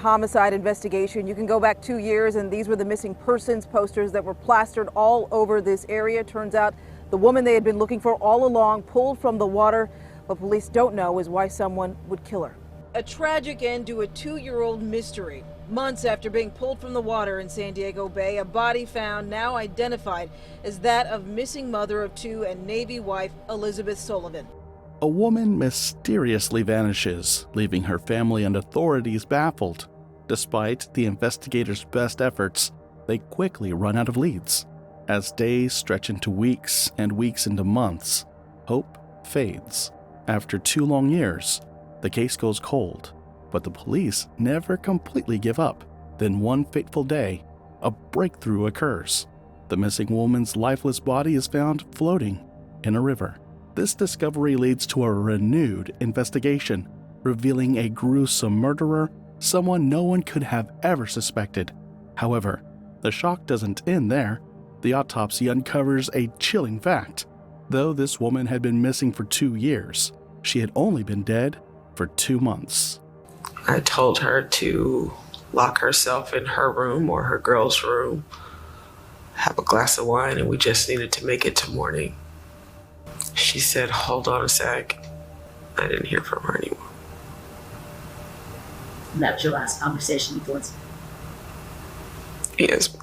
homicide investigation. You can go back 2 years, and these were the missing persons posters that were plastered all over this area. Turns out the woman they had been looking for all along pulled from the water. What police don't know is why someone would kill her. A tragic end to a 2-year-old mystery. Months after being pulled from the water in San Diego Bay, a body found, now identified as that of missing mother of 2 and Navy wife Elizabeth Sullivan. A woman mysteriously vanishes, leaving her family and authorities baffled. Despite the investigators' best efforts, they quickly run out of leads. As days stretch into weeks and weeks into months, hope fades. After 2 long years, the case goes cold, but the police never completely give up. Then one fateful day, a breakthrough occurs. The missing woman's lifeless body is found floating in a river. This discovery leads to a renewed investigation, revealing a gruesome murderer, someone no one could have ever suspected. However, the shock doesn't end there. The autopsy uncovers a chilling fact. Though this woman had been missing for 2 years, she had only been dead for 2 months. I told her to lock herself in her room or her girl's room, have a glass of wine, and we just needed to make it to morning. She said, "Hold on a sec." I didn't hear from her anymore. And that was your last conversation with Elizabeth? Yes.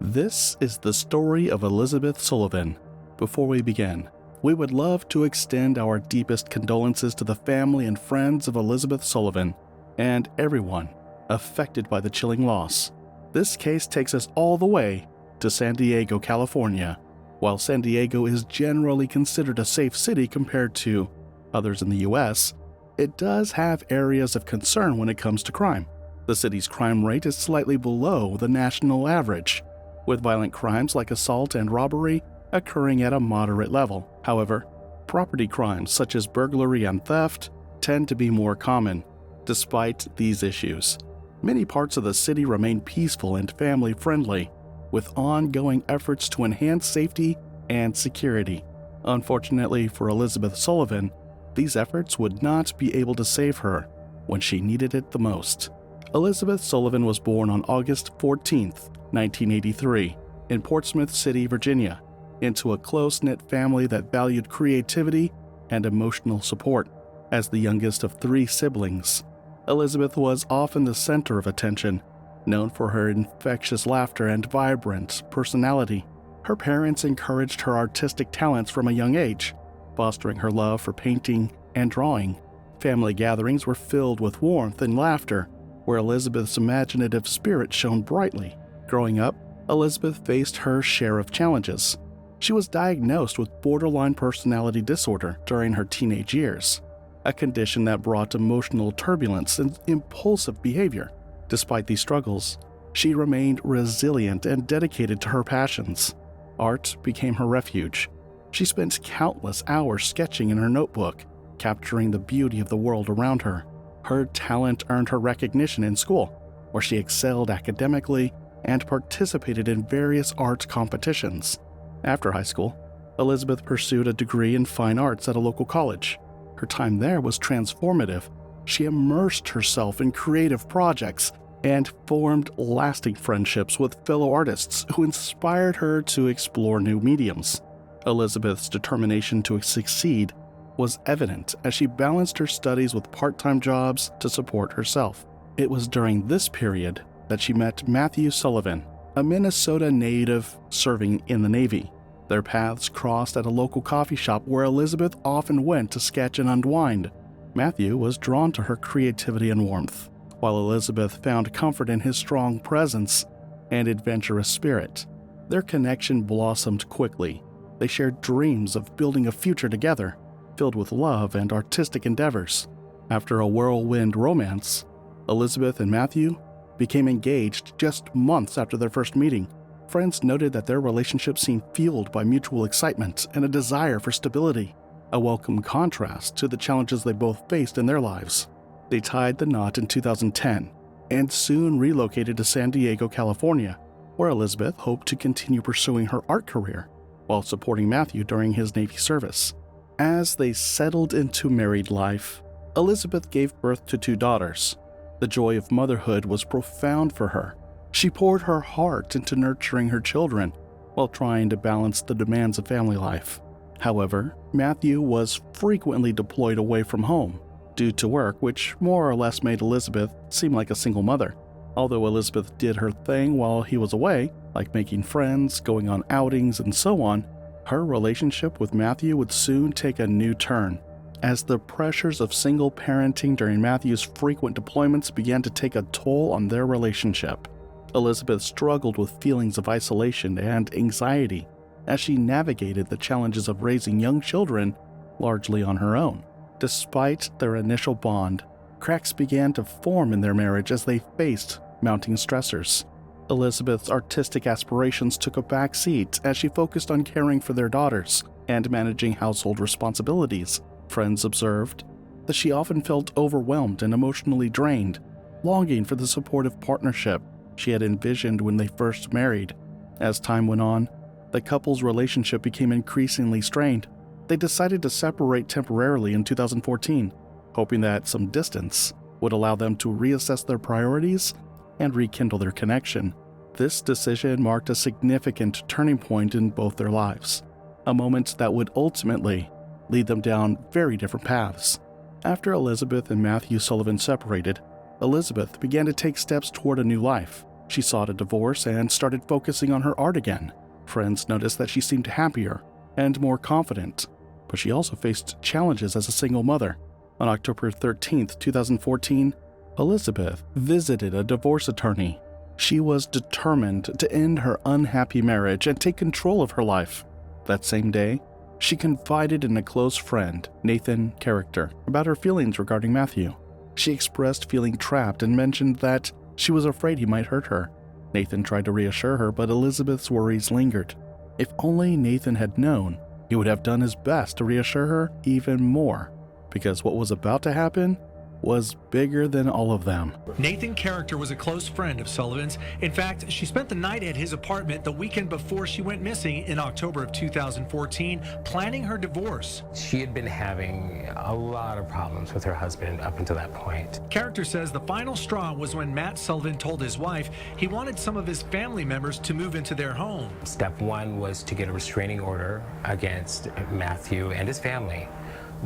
This is the story of Elizabeth Sullivan. Before we begin, we would love to extend our deepest condolences to the family and friends of Elizabeth Sullivan and everyone affected by the chilling loss. This case takes us all the way to San Diego, California. While San Diego is generally considered a safe city compared to others in the U.S., it does have areas of concern when it comes to crime. The city's crime rate is slightly below the national average, with violent crimes like assault and robbery occurring at a moderate level. However, property crimes such as burglary and theft tend to be more common. Despite these issues, many parts of the city remain peaceful and family-friendly, with ongoing efforts to enhance safety and security. Unfortunately for Elizabeth Sullivan, these efforts would not be able to save her when she needed it the most. Elizabeth Sullivan was born on August 14, 1983, in Portsmouth City, Virginia, into a close-knit family that valued creativity and emotional support. As the youngest of 3 siblings, Elizabeth was often the center of attention, known for her infectious laughter and vibrant personality. Her parents encouraged her artistic talents from a young age, fostering her love for painting and drawing. Family gatherings were filled with warmth and laughter, where Elizabeth's imaginative spirit shone brightly. Growing up, Elizabeth faced her share of challenges. She was diagnosed with borderline personality disorder during her teenage years, a condition that brought emotional turbulence and impulsive behavior. Despite these struggles, she remained resilient and dedicated to her passions. Art became her refuge. She spent countless hours sketching in her notebook, capturing the beauty of the world around her. Her talent earned her recognition in school, where she excelled academically and participated in various art competitions. After high school, Elizabeth pursued a degree in fine arts at a local college. Her time there was transformative. She immersed herself in creative projects and formed lasting friendships with fellow artists who inspired her to explore new mediums. Elizabeth's determination to succeed was evident as she balanced her studies with part-time jobs to support herself. It was during this period that she met Matthew Sullivan, a Minnesota native serving in the Navy. Their paths crossed at a local coffee shop where Elizabeth often went to sketch and unwind. Matthew was drawn to her creativity and warmth, while Elizabeth found comfort in his strong presence and adventurous spirit. Their connection blossomed quickly. They shared dreams of building a future together, filled with love and artistic endeavors. After a whirlwind romance, Elizabeth and Matthew became engaged just months after their first meeting. Friends noted that their relationship seemed fueled by mutual excitement and a desire for stability, a welcome contrast to the challenges they both faced in their lives. They tied the knot in 2010 and soon relocated to San Diego, California, where Elizabeth hoped to continue pursuing her art career while supporting Matthew during his Navy service. As they settled into married life, Elizabeth gave birth to 2 daughters. The joy of motherhood was profound for her. She poured her heart into nurturing her children while trying to balance the demands of family life. However, Matthew was frequently deployed away from home due to work, which more or less made Elizabeth seem like a single mother. Although Elizabeth did her thing while he was away, like making friends, going on outings, and so on, her relationship with Matthew would soon take a new turn, as the pressures of single parenting during Matthew's frequent deployments began to take a toll on their relationship. Elizabeth struggled with feelings of isolation and anxiety as she navigated the challenges of raising young children largely on her own. Despite their initial bond, cracks began to form in their marriage as they faced mounting stressors. Elizabeth's artistic aspirations took a back seat as she focused on caring for their daughters and managing household responsibilities. Friends observed that she often felt overwhelmed and emotionally drained, longing for the supportive partnership she had envisioned when they first married. As time went on, the couple's relationship became increasingly strained. They decided to separate temporarily in 2014, hoping that some distance would allow them to reassess their priorities and rekindle their connection. This decision marked a significant turning point in both their lives, a moment that would ultimately lead them down very different paths. After Elizabeth and Matthew Sullivan separated, Elizabeth began to take steps toward a new life. She sought a divorce and started focusing on her art again. Friends noticed that she seemed happier and more confident, but she also faced challenges as a single mother. On October 13, 2014, Elizabeth visited a divorce attorney. She was determined to end her unhappy marriage and take control of her life. That same day, she confided in a close friend, Nathan Character, about her feelings regarding Matthew. She expressed feeling trapped and mentioned that she was afraid he might hurt her. Nathan tried to reassure her, but Elizabeth's worries lingered. If only Nathan had known, he would have done his best to reassure her even more, because what was about to happen was bigger than all of them. Nathan Character was a close friend of Sullivan's. In fact, she spent the night at his apartment the weekend before she went missing in October of 2014, planning her divorce. She had been having a lot of problems with her husband up until that point. Character says the final straw was when Matt Sullivan told his wife he wanted some of his family members to move into their home. Step one was to get a restraining order against Matthew and his family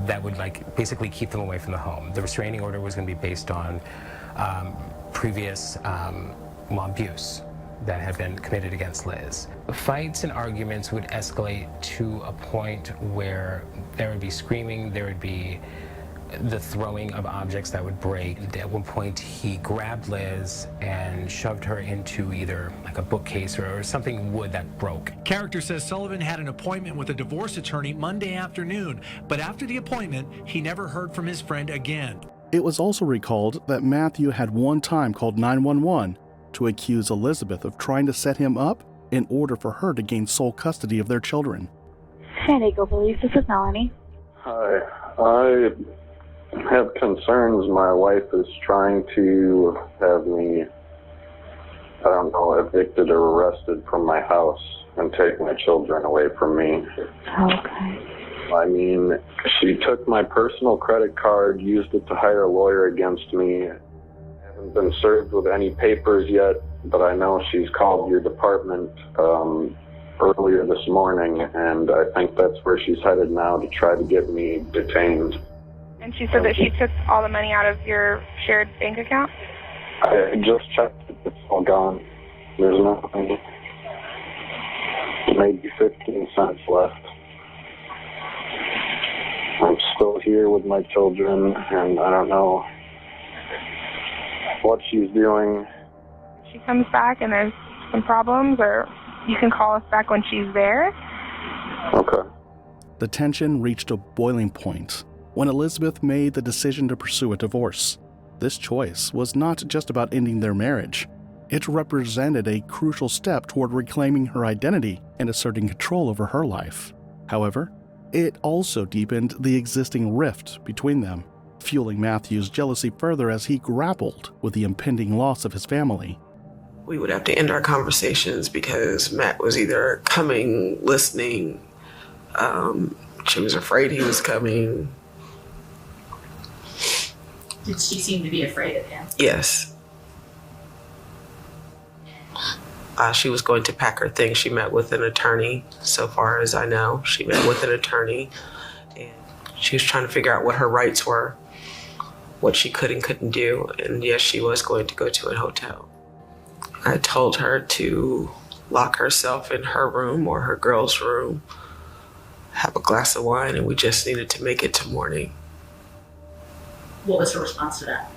that would basically keep them away from the home. The restraining order was going to be based on previous abuse that had been committed against Liz. Fights and arguments would escalate to a point where there would be screaming, there would be the throwing of objects that would break. At one point, he grabbed Liz and shoved her into either a bookcase or something wood that broke. Character says Sullivan had an appointment with a divorce attorney Monday afternoon, but after the appointment, he never heard from his friend again. It was also recalled that Matthew had one time called 911 to accuse Elizabeth of trying to set him up in order for her to gain sole custody of their children. San Diego Police, this is Melanie. Hi, I have concerns. My wife is trying to have me, evicted or arrested from my house and take my children away from me. Okay. I mean, she took my personal credit card, used it to hire a lawyer against me. I haven't been served with any papers yet, but I know she's called your department earlier this morning, and I think that's where she's headed now to try to get me detained. And she said that she took all the money out of your shared bank account? I just checked. It's all gone. There's nothing. Maybe 15 cents left. I'm still here with my children, and I don't know what she's doing. If she comes back and there's some problems, or you can call us back when she's there. Okay. The tension reached a boiling point when Elizabeth made the decision to pursue a divorce. This choice was not just about ending their marriage. It represented a crucial step toward reclaiming her identity and asserting control over her life. However, it also deepened the existing rift between them, fueling Matthew's jealousy further as he grappled with the impending loss of his family. We would have to end our conversations because Matt was either coming, listening, she was afraid he was coming. Did she seem to be afraid of him? Yes. She was going to pack her things. She met with an attorney, so far as I know. She met with an attorney, and she was trying to figure out what her rights were, what she could and couldn't do. And yes, she was going to go to a hotel. I told her to lock herself in her room or her girl's room, have a glass of wine, and we just needed to make it to morning. What was her response to that?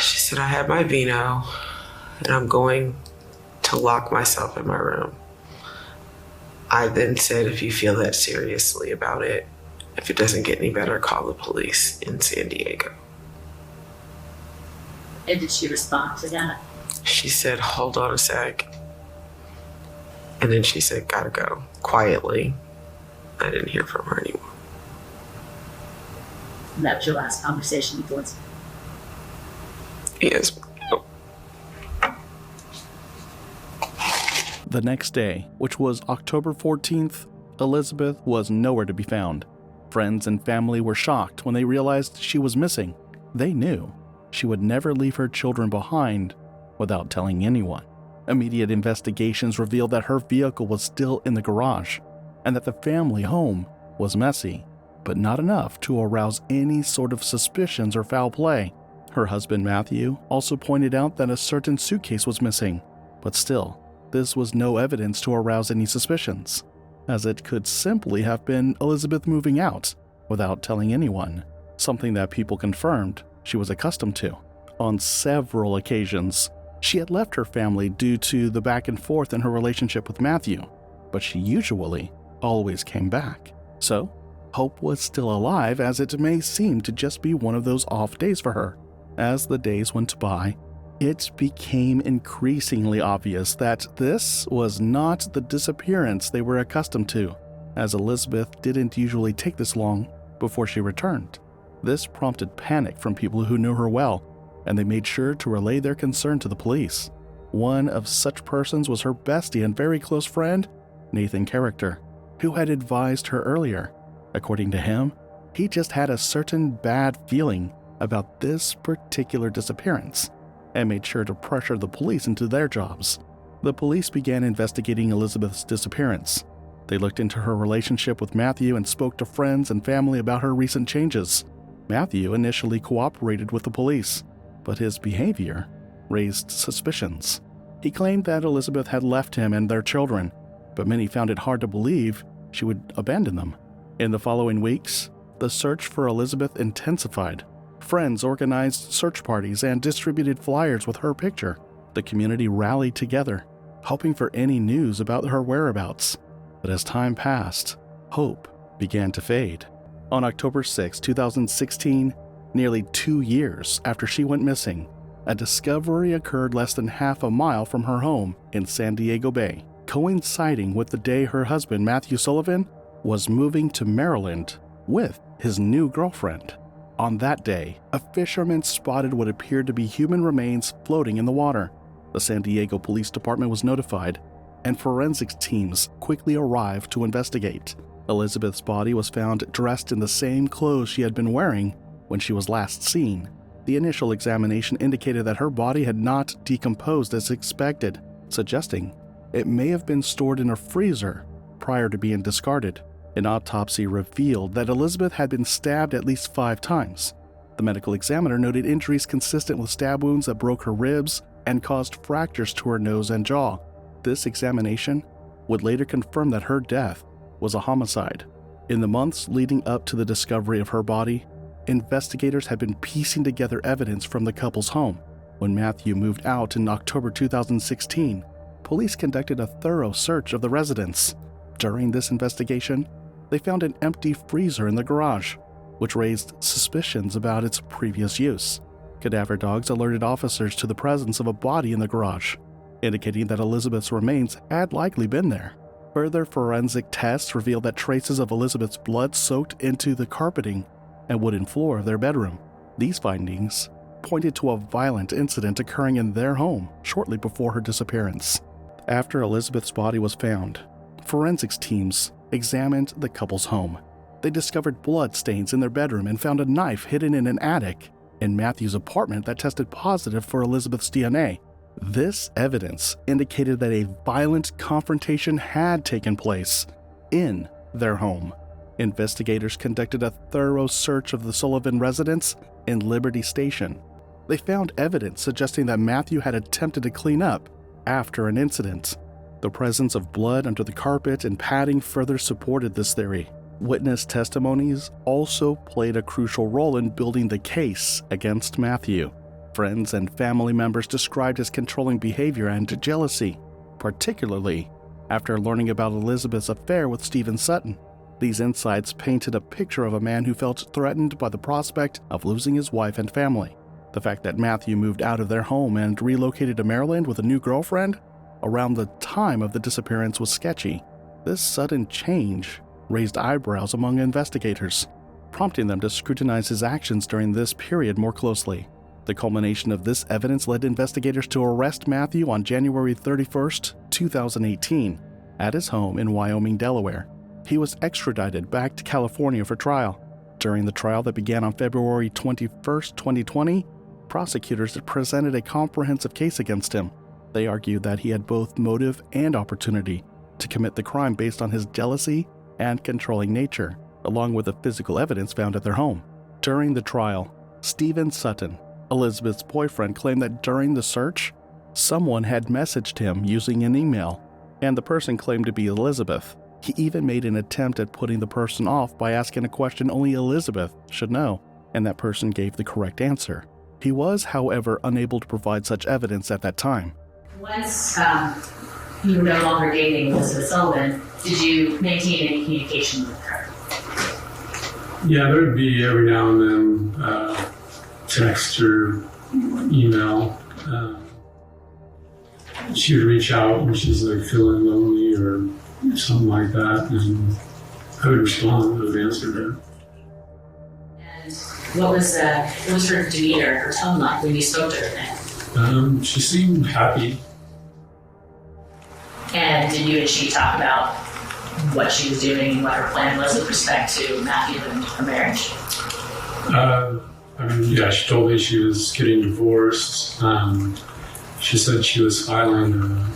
She said, I had my vino, and I'm going to lock myself in my room. I then said, if you feel that seriously about it, if it doesn't get any better, call the police in San Diego. And did she respond to that? She said, hold on a sec. And then she said, gotta go, quietly. I didn't hear from her anymore. And that was your last conversation with Elizabeth? Yes. The next day, which was October 14th, Elizabeth was nowhere to be found. Friends and family were shocked when they realized she was missing. They knew she would never leave her children behind without telling anyone. Immediate investigations revealed that her vehicle was still in the garage and that the family home was messy, but not enough to arouse any sort of suspicions or foul play. Her husband Matthew also pointed out that a certain suitcase was missing, but still, this was no evidence to arouse any suspicions, as it could simply have been Elizabeth moving out without telling anyone, something that people confirmed she was accustomed to. On several occasions, she had left her family due to the back and forth in her relationship with Matthew, but she usually always came back. So, hope was still alive, as it may seem to just be one of those off days for her. As the days went by, it became increasingly obvious that this was not the disappearance they were accustomed to, as Elizabeth didn't usually take this long before she returned. This prompted panic from people who knew her well, and they made sure to relay their concern to the police. One of such persons was her bestie and very close friend, Nathan Character, who had advised her earlier. According to him, he just had a certain bad feeling about this particular disappearance, and made sure to pressure the police into their jobs. The police began investigating Elizabeth's disappearance. They looked into her relationship with Matthew and spoke to friends and family about her recent changes. Matthew initially cooperated with the police, but his behavior raised suspicions. He claimed that Elizabeth had left him and their children, but many found it hard to believe she would abandon them. In the following weeks, the search for Elizabeth intensified. Friends organized search parties and distributed flyers with her picture. The community rallied together, hoping for any news about her whereabouts. But as time passed, hope began to fade. On October 6, 2016, nearly 2 years after she went missing, a discovery occurred less than half a mile from her home in San Diego Bay, coinciding with the day her husband, Matthew Sullivan, was moving to Maryland with his new girlfriend. On that day, a fisherman spotted what appeared to be human remains floating in the water. The San Diego Police Department was notified, and forensics teams quickly arrived to investigate. Elizabeth's body was found dressed in the same clothes she had been wearing when she was last seen. The initial examination indicated that her body had not decomposed as expected, suggesting it may have been stored in a freezer prior to being discarded. An autopsy revealed that Elizabeth had been stabbed at least 5 times. The medical examiner noted injuries consistent with stab wounds that broke her ribs and caused fractures to her nose and jaw. This examination would later confirm that her death was a homicide. In the months leading up to the discovery of her body, investigators had been piecing together evidence from the couple's home. When Matthew moved out in October 2016, police conducted a thorough search of the residence. During this investigation, they found an empty freezer in the garage, which raised suspicions about its previous use. Cadaver dogs alerted officers to the presence of a body in the garage, indicating that Elizabeth's remains had likely been there. Further forensic tests revealed that traces of Elizabeth's blood soaked into the carpeting and wooden floor of their bedroom. These findings pointed to a violent incident occurring in their home shortly before her disappearance. After Elizabeth's body was found, forensics teams examined the couple's home. They discovered blood stains in their bedroom and found a knife hidden in an attic in Matthew's apartment that tested positive for Elizabeth's DNA. This evidence indicated that a violent confrontation had taken place in their home. Investigators conducted a thorough search of the Sullivan residence in Liberty Station. They found evidence suggesting that Matthew had attempted to clean up after an incident. The presence of blood under the carpet and padding further supported this theory. Witness testimonies also played a crucial role in building the case against Matthew. Friends and family members described his controlling behavior and jealousy, particularly after learning about Elizabeth's affair with Stephen Sutton. These insights painted a picture of a man who felt threatened by the prospect of losing his wife and family. The fact that Matthew moved out of their home and relocated to Maryland with a new girlfriend around the time of the disappearance was sketchy. This sudden change raised eyebrows among investigators, prompting them to scrutinize his actions during this period more closely. The culmination of this evidence led investigators to arrest Matthew on January 31st, 2018, at his home in Wyoming, Delaware. He was extradited back to California for trial. During the trial that began on February 21st, 2020, prosecutors presented a comprehensive case against him. They argued that he had both motive and opportunity to commit the crime based on his jealousy and controlling nature, along with the physical evidence found at their home. During the trial, Stephen Sutton, Elizabeth's boyfriend, claimed that during the search, someone had messaged him using an email, and the person claimed to be Elizabeth. He even made an attempt at putting the person off by asking a question only Elizabeth should know, and that person gave the correct answer. He was, however, unable to provide such evidence at that time. Once you were no longer dating Elizabeth Sullivan, did you maintain any communication with her? Yeah, there would be every now and then text or email. She would reach out when she's like feeling lonely or something like that, and I would respond. I would answer her. And what was her demeanor, her tone like when you spoke to her then? She seemed happy. And did you and she talk about what she was doing and what her plan was with respect to Matthew and her marriage? She told me she was getting divorced. She said she was filing a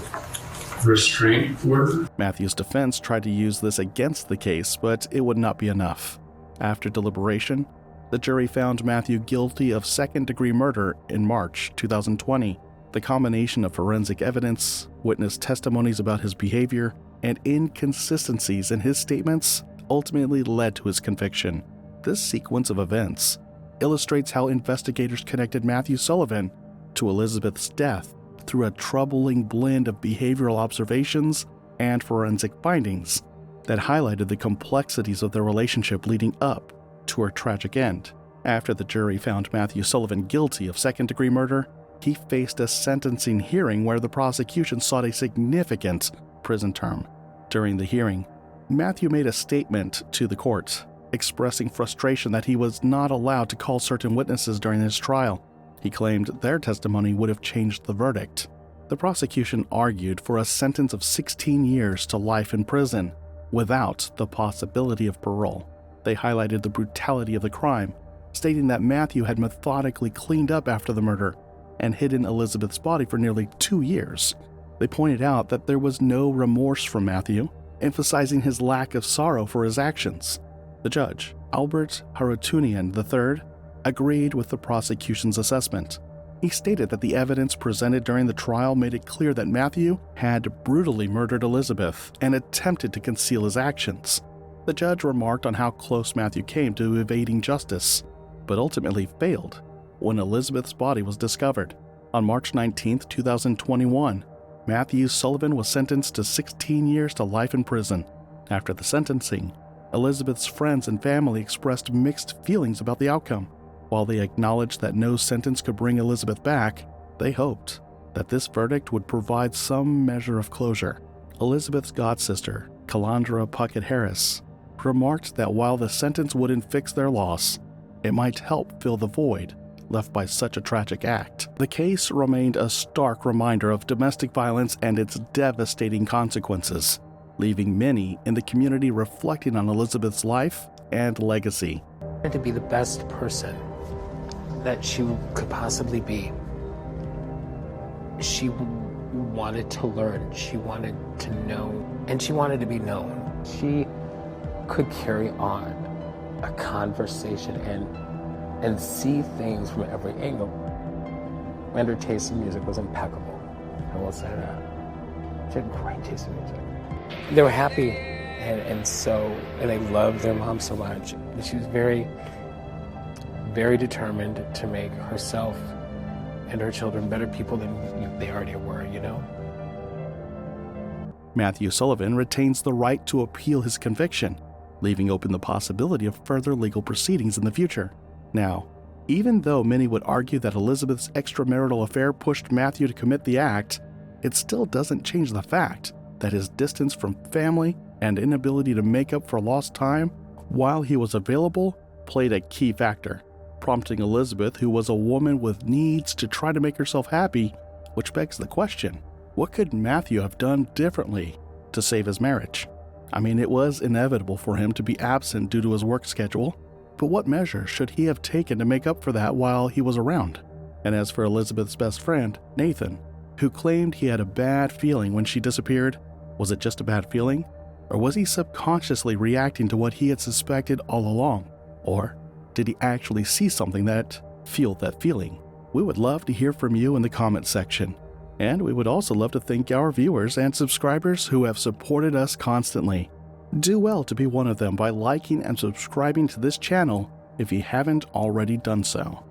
restraint order. Matthew's defense tried to use this against the case, but it would not be enough. After deliberation, the jury found Matthew guilty of second-degree murder in March 2020. The combination of forensic evidence, witness testimonies about his behavior, and inconsistencies in his statements ultimately led to his conviction. This sequence of events illustrates how investigators connected Matthew Sullivan to Elizabeth's death through a troubling blend of behavioral observations and forensic findings that highlighted the complexities of their relationship leading up to her tragic end. After the jury found Matthew Sullivan guilty of second-degree murder, he faced a sentencing hearing where the prosecution sought a significant prison term. During the hearing, Matthew made a statement to the court, expressing frustration that he was not allowed to call certain witnesses during his trial. He claimed their testimony would have changed the verdict. The prosecution argued for a sentence of 16 years to life in prison, without the possibility of parole. They highlighted the brutality of the crime, stating that Matthew had methodically cleaned up after the murder and hidden Elizabeth's body for nearly 2 years. They pointed out that there was no remorse from Matthew, emphasizing his lack of sorrow for his actions. The judge, Albert Harutunian III, agreed with the prosecution's assessment. He stated that the evidence presented during the trial made it clear that Matthew had brutally murdered Elizabeth and attempted to conceal his actions. The judge remarked on how close Matthew came to evading justice, but ultimately failed when Elizabeth's body was discovered. On March 19, 2021, Matthew Sullivan was sentenced to 16 years to life in prison. After the sentencing, Elizabeth's friends and family expressed mixed feelings about the outcome. While they acknowledged that no sentence could bring Elizabeth back, they hoped that this verdict would provide some measure of closure. Elizabeth's godsister, Calandra Puckett Harris, remarked that while the sentence wouldn't fix their loss, it might help fill the void left by such a tragic act. The case remained a stark reminder of domestic violence and its devastating consequences, leaving many in the community reflecting on Elizabeth's life and legacy. And to be the best person that she could possibly be. She wanted to learn, she wanted to know, and she wanted to be known. She could carry on a conversation and see things from every angle. And her taste in music was impeccable, I will say that. She had great taste in music. They were happy, and they loved their mom so much. And she was very, very determined to make herself and her children better people than they already were, you know? Matthew Sullivan retains the right to appeal his conviction, leaving open the possibility of further legal proceedings in the future. Now, even though many would argue that Elizabeth's extramarital affair pushed Matthew to commit the act, it still doesn't change the fact that his distance from family and inability to make up for lost time while he was available played a key factor, prompting Elizabeth, who was a woman with needs, to try to make herself happy, which begs the question, what could Matthew have done differently to save his marriage? I mean, it was inevitable for him to be absent due to his work schedule, but what measures should he have taken to make up for that while he was around? And as for Elizabeth's best friend, Nathan, who claimed he had a bad feeling when she disappeared, was it just a bad feeling? Or was he subconsciously reacting to what he had suspected all along? Or did he actually see something that fueled that feeling? We would love to hear from you in the comments section. And we would also love to thank our viewers and subscribers who have supported us constantly. Do well to be one of them by liking and subscribing to this channel if you haven't already done so.